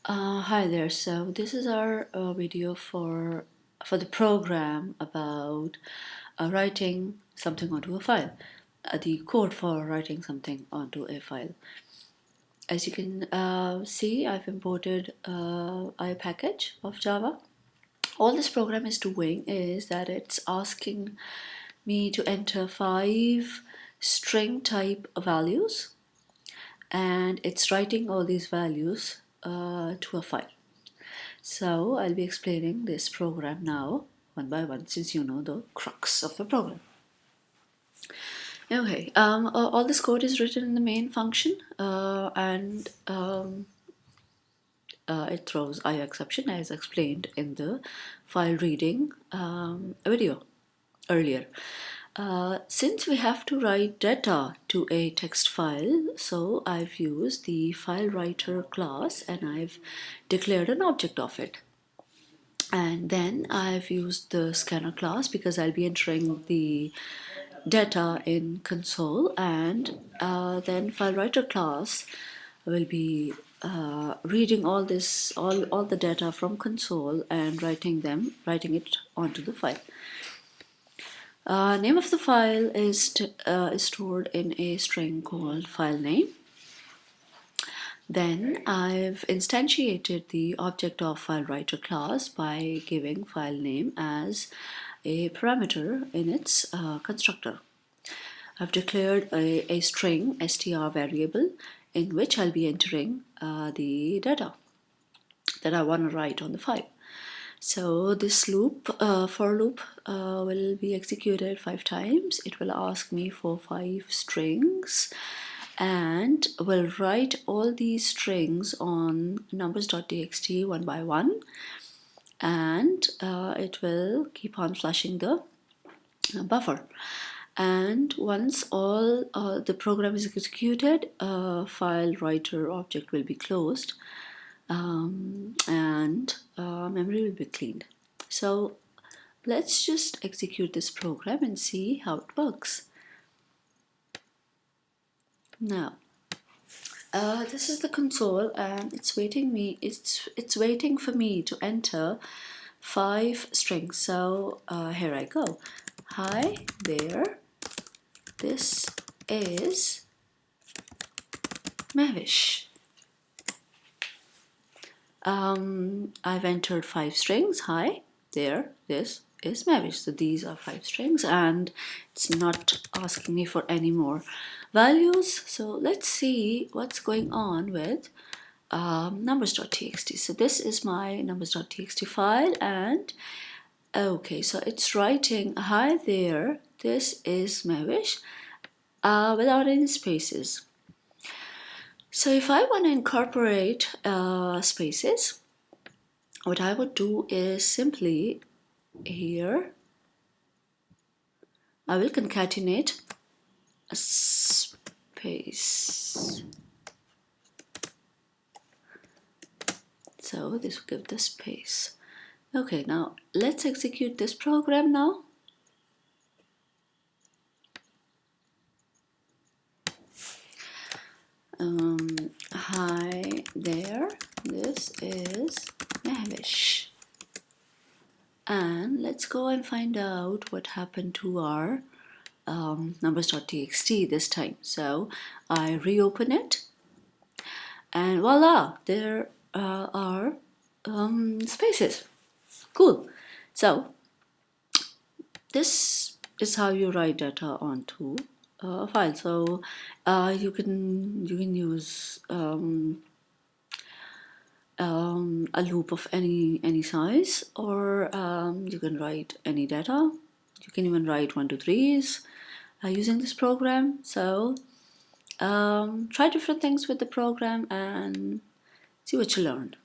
Hi there. So this is our video for the program about writing something onto a file, the code for writing something onto a file. As you can see, I've imported a package of Java. All this program is doing is that it's asking me to enter 5 string type values, and it's writing all these values to a file. So I'll be explaining this program now one by one, since you know the crux of the program. Okay, all this code is written in the main function, and it throws IO exception as explained in the file reading video earlier. Since we have to write data to a text file, so I've used the file writer class and I've declared an object of it. And then I've used the scanner class because I'll be entering the data in console, and then file writer class will be reading all the data from console and writing it onto the file. Name of the file is stored in a string called file name. Then I've instantiated the object of file writer class by giving file name as a parameter in its constructor. I've declared a string str variable in which I'll be entering the data that I want to write on the file. So this loop, for loop, will be executed 5 times. It will ask me for 5 strings and will write all these strings on numbers.txt one by one, and it will keep on flushing the buffer. And once all the program is executed, file writer object will be closed, and memory will be cleaned. So let's just execute this program and see how it works. Now, this is the console, and it's waiting for me to enter 5 strings. So here I go. Hi there. This is Mavish. I've entered 5 strings. Hi there. This is Mavish. So these are 5 strings, and it's not asking me for any more values. So let's see what's going on with numbers.txt. So this is my numbers.txt file, and okay, so it's writing hi there, this is Mavish, without any spaces. So if I want to incorporate spaces, what I would do is simply here I will concatenate a space. So this will give the space. Okay, now let's execute this program now. Hi there, this is Mavish. And let's go and find out what happened to our numbers.txt this time. So I reopen it, and voila, there are spaces. Cool. So this is how you write data onto a file. So you can use a loop of any size, or you can write any data. You can even write 1 to 3s using this program. So try different things with the program and see what you learn.